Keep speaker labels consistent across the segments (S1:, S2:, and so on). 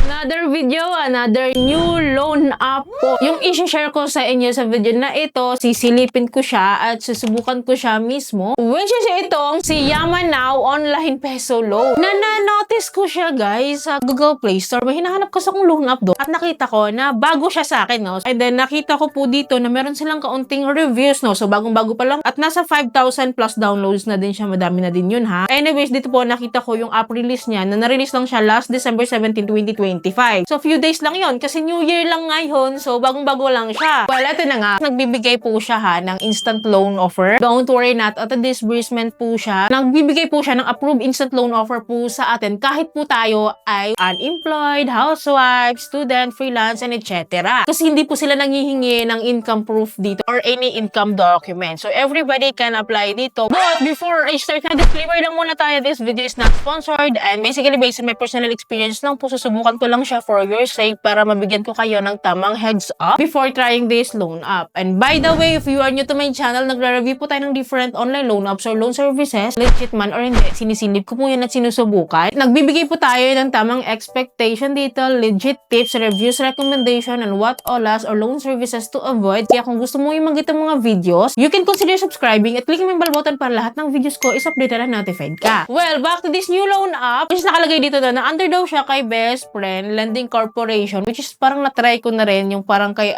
S1: Another video, another new loan app po. Yung isi-share ko sa inyo sa video na ito, sisilipin ko siya at susubukan ko siya mismo. Which is itong si Yamanow Online Peso Loan. Na-notice ko siya guys sa Google Play Store. May hinahanap kasi akong loan app doon. At nakita ko na bago siya sa akin, no? And then nakita ko po dito na meron silang kaunting reviews, no? So bagong-bago pa lang. At nasa 5,000 plus downloads na din siya. Madami na din yun, ha? Anyways, dito po nakita ko yung app release niya na na-release lang siya last December 17, 2025. So, few days lang yon kasi New Year lang ngayon. So, bagong-bago lang siya. Well, ito na nga. Nagbibigay po siya ha ng instant loan offer. Don't worry not at a disbursement po siya. Nagbibigay po siya ng approved instant loan offer po sa atin kahit po tayo ay unemployed, housewife, student, freelance, and etc. Kasi hindi po sila nanghihingi ng income proof dito or any income document. So, everybody can apply dito. But, before I start na disclaimer lang muna tayo, this video is not sponsored and basically based on my personal experience lang po, susubukan ko lang siya for your sake para mabigyan ko kayo ng tamang heads up before trying this loan app. And by the way, if you are new to my channel, nagre-review po tayo ng different online loan apps or loan services, legit man or hindi, sinisilip ko po yan at sinusubukan. Nagbibigay po tayo ng tamang expectation dito, legit tips, reviews, recommendation, and what olas or loan services to avoid. Kaya kung gusto mo yung mga mga videos, you can consider subscribing at click yung bell button para lahat ng videos ko is updated and notified ka. Well, back to this new loan app, which is nakalagay dito na under daw siya kay Best Friend Lending Corporation, which is parang na-try ko na rin yung parang kay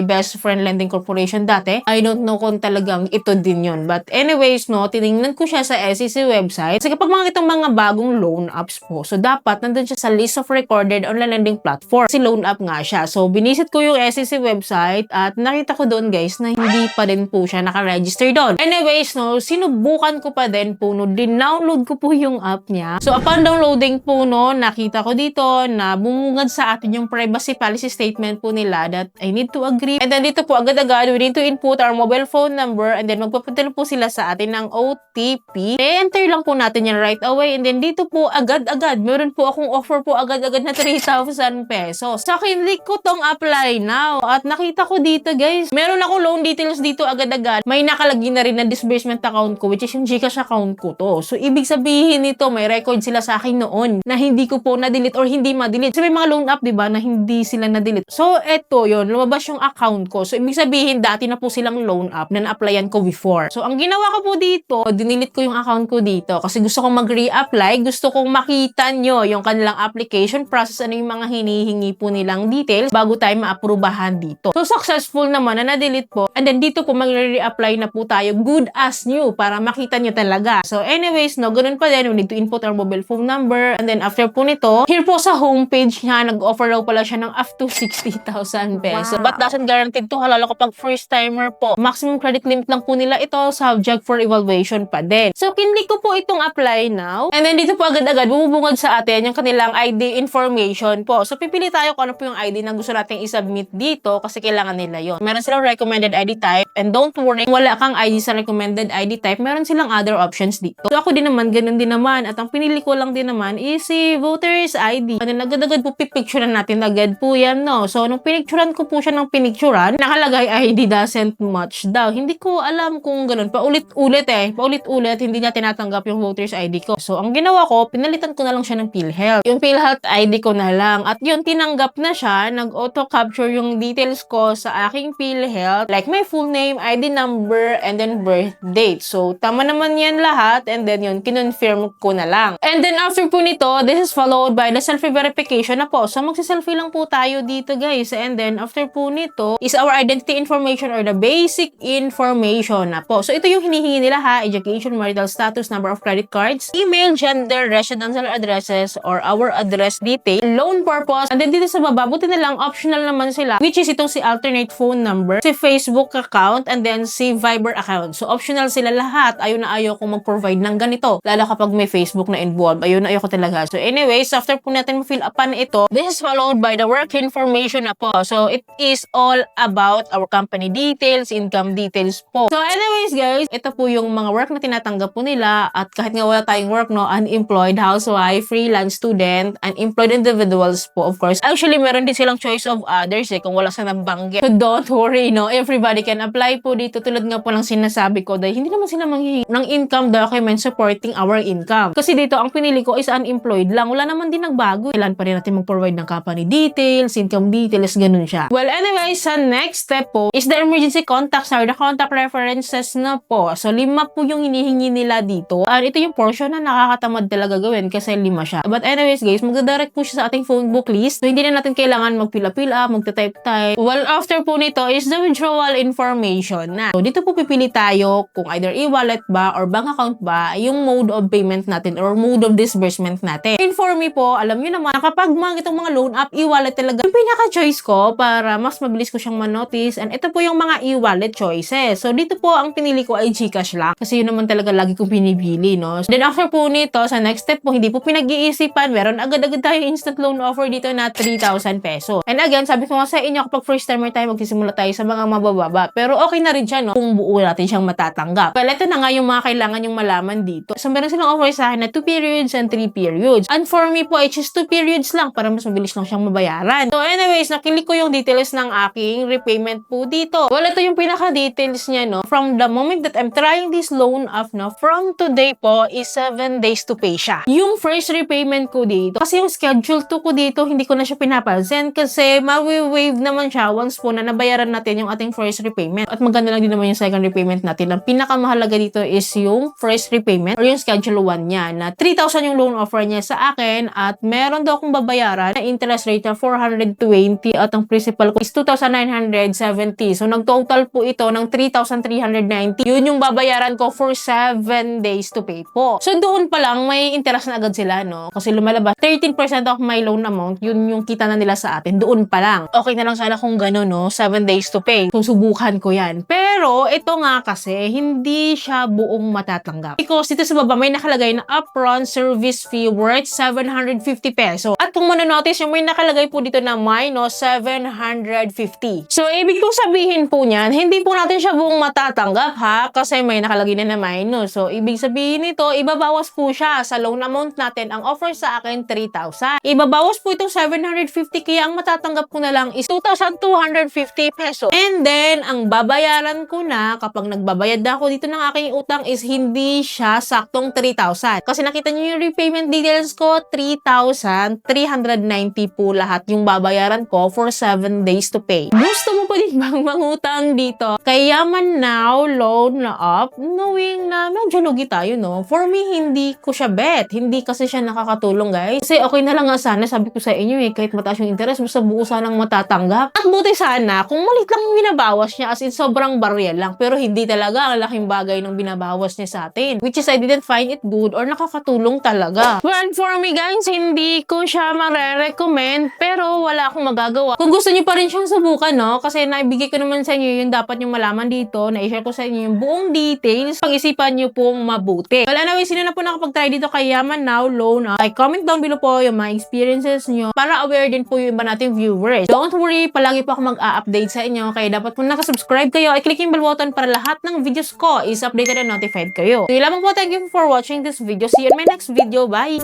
S1: Best Friend Lending Corporation dati. I don't know kung talagang ito din yun. But anyways, no, tinignan ko siya sa SEC website. Kasi kapag makikita mga bagong loan apps po, so dapat nandun siya sa list of recorded online lending platform. Kasi loan app nga siya. So, binisit ko yung SEC website at nakita ko doon guys na hindi pa din po siya naka-register doon. Anyways, no, sinubukan ko pa din po, no, din-download ko po yung app niya. So, upon downloading po, no, nakita ko dito na bumungad sa atin yung privacy policy statement po nila that I need to agree. And then dito po agad-agad we need to input our mobile phone number and then magpapadala po sila sa atin ng OTP. E-enter lang po natin yan right away and then dito po agad-agad meron po akong offer po agad-agad na 3,000 pesos. So kinlik ko tong apply now at nakita ko dito guys, meron akong loan details dito agad-agad. May nakalagay na rin na disbursement account ko which is yung GCash account ko to. So ibig sabihin nito may record sila sa akin noon na hindi ko po na-delete or hindi ma-delete. Kasi may mga loan app, diba, na hindi sila na-delete. So, eto yun, lumabas yung account ko. So, ibig sabihin, dati na po silang loan app na na-applyan ko before. So, ang ginawa ko po dito, dinilit ko yung account ko dito kasi gusto kong mag-re-apply, gusto kong makita nyo yung kanilang application process, ano yung mga hinihingi po nilang details bago tayo ma-aprubahan dito. So, successful naman na na-delete po. And then, dito po mag-re-apply na po tayo good as new para makita nyo talaga. So, anyways, no, ganun pa din. We need to input our mobile phone number. And then, after po nito, here po sa homepage niya, nag-offer daw pala siya ng up to 60,000 pesos. Wow. But doesn't guaranteed to halala kapag first timer po. Maximum credit limit lang po nila ito, subject for evaluation pa din. So, kinlik ko po itong apply now. And then dito po agad-agad, bumubungad sa atin yung kanilang ID information po. So, pipili tayo kung ano po yung ID na gusto nating isubmit dito kasi kailangan nila yon. Meron silang recommended ID type and don't worry, wala kang ID sa recommended ID type, meron silang other options dito. So, ako din naman, ganun din naman. At ang pinili ko lang din naman is si voter's ID. And then, agad-agad po pipicturean natin agad po yan, no? So, nung pinicturean ko po siya ng pinicturean, nakalagay ID doesn't match daw. Hindi ko alam kung ganun. Paulit-ulit Paulit-ulit, hindi niya tinatanggap yung voter's ID ko. So, ang ginawa ko, pinalitan ko na lang siya ng PhilHealth. Yung PhilHealth ID ko na lang. At yun, tinanggap na siya. Nag-auto-capture yung details ko sa aking PhilHealth. Like my full name, ID number, and then birth date. So, tama naman yan lahat. And then yun, kinonfirm ko na lang. And then after po nito, this is followed by the selfie verification na po. So, magsiselfie lang po tayo dito, guys. And then, after po nito, is our identity information or the basic information na po. So, ito yung hinihingi nila ha. Education, marital status, number of credit cards, email, gender, residential addresses, or our address detail, loan purpose. And then, dito sa baba, buti na lang, optional naman sila, which is itong si alternate phone number, si Facebook account, and then si Viber account. So, optional sila lahat. Ayaw na ayaw kung mag-provide ng ganito. Lalo kapag may Facebook na involved. Ayaw na ayaw ko talaga. So, anyways, after po natin ma-fill upan ito, this is followed by the work information na po. So, it is all about our company details, income details po. So, anyways, guys, ito po yung mga work na tinatanggap po nila at kahit nga wala tayong work, no, unemployed, housewife, freelance student, unemployed individuals po, of course. Actually, meron din silang choice of others kung wala sa nabanggit. So, don't worry, no, everybody can apply po dito. Tulad nga po ng sinasabi ko dahil hindi naman sila manghihingi ng income document supporting our income. Kasi dito, ang pinili ko is unemployed lang. Wala naman din nagbago. kailangan pa rin natin mag-provide ng company details, income details, ganun siya. Well, anyway, sa next step po is the emergency contacts or the contact references na po. So, 5 po yung hinihingi nila dito. Ito yung portion na nakakatamad talaga gawin kasi 5 siya. But anyways, guys, magdadirect po siya sa ating phone book list. So, hindi na natin kailangan magpila-pila, magta-type-type. Well, after po nito is the withdrawal information na. So, dito po pipili tayo kung either e-wallet ba or bank account ba yung mode of payment natin or mode of disbursement natin. And for me po, alam nyo naman, kapag itong mga loan app, e-wallet talaga yung pinaka-choice ko para mas mabilis ko siyang manotice. And ito po yung mga e-wallet choices. So, dito po ang pinili ko ay GCash lang. Kasi yun naman talaga lagi kong pinipili, no? Then, after po nito, sa next step po, hindi po pinag-iisipan. Meron agad-agad tayo instant loan offer dito na 3,000 pesos. And again, sabi ko nga sa inyo, kapag first timer tayo, magsisimula tayo sa mga mabababa. Pero okay na rin siya, no? Kung buo natin siyang matatanggap. Well, ito na nga yung mga kailangan yung malaman dito. So, meron silang offer sa akin na 2 periods and 3 periods. And for me po, I choose 2 periods lang para mas mabilis lang siyang mabayaran. So, anyways, nakilik ko yung details ng aking repayment po dito. Well, ito yung pinaka-details niya, no? From the moment that I'm trying this loan off, no? From today po is 7 days to pay siya. Yung first repayment ko dito, kasi yung schedule 2 ko dito, hindi ko na siya pinapansin kasi mawi-wave naman siya once po na nabayaran natin yung ating first repayment. At maganda lang din naman yung second repayment natin. Ang pinakamahalaga dito is yung first repayment or yung schedule 1 niya na 3,000 yung loan offer niya sa akin at meron daw akong babayaran na interest rate na 420 at ang principal ko is 2,970. So, nag-total po ito ng 3,390. Yun yung babayaran ko for 7 days to pay po. So, doon pa lang may interest na agad sila, no? Kasi lumalabas 13% of my loan amount, yun yung kita na nila sa atin. Doon pa lang. Okay na lang sana kung gano'n, no? 7 days to pay. Susubukan ko yan. Pero, ito nga kasi, hindi siya buong matatanggap. Because dito sa baba, may nakalagay na upfront service fee worth 750 peso. At kung manonotice, yung may nakalagay po dito na minus 750. So, ibig kong sabihin po niyan, hindi po natin siya buong matatanggap, ha? Kasi may nakalagay na minus. So, ibig sabihin nito, ibabawas po siya sa loan amount natin. Ang offer sa akin, 3,000. Ibabawas po itong 750, kaya ang matatanggap ko na lang is 2,250 peso. And then, ang babayaran ko na, kapag nagbabayad na ako dito ng aking utang is hindi siya saktong 3,000. Kasi nakita niyo yung repayment details ko, 3,390 po lahat yung babayaran ko for 7 days to pay. Gusto mo pa din bang mangutang dito? Kaya man now, loan na up, knowing na medyo lugi tayo, no? For me, hindi ko siya bet. Hindi kasi siya nakakatulong, guys. Kasi okay na lang nga sana, sabi ko sa inyo kahit mataas yung interest, basta buo sanang matatanggap. At buti sana, kung malit lang yung binabawas niya, as in sobrang barrier lang. Pero hindi talaga, ang laking bagay ng binabawas niya sa atin. Which is, I didn't find it good or nakakatulong talaga. Well, for me, guys, hindi ko siya mare-recommend, pero wala akong magagawa. Kung gusto niyo pa rin siyang subukan, no? Kasi naibigay ko naman sa inyo yung dapat yung malaman dito, na-share ko sa inyo yung buong details. Pag-isipan niyo pong mabuti. Well, anyway, sino na po nakapag-try dito kay Yaman Now Loan? Like, comment down below po yung mga experiences niyo para aware din po yung iba nating viewers. Don't worry, palagi po ako mag-a-update sa inyo, kaya dapat po nakasubscribe kayo, i-click yung bell button para lahat ng videos ko is updated and notified kayo. So, yun lamang po, thank you for watching this video. See you in my next video. Bye!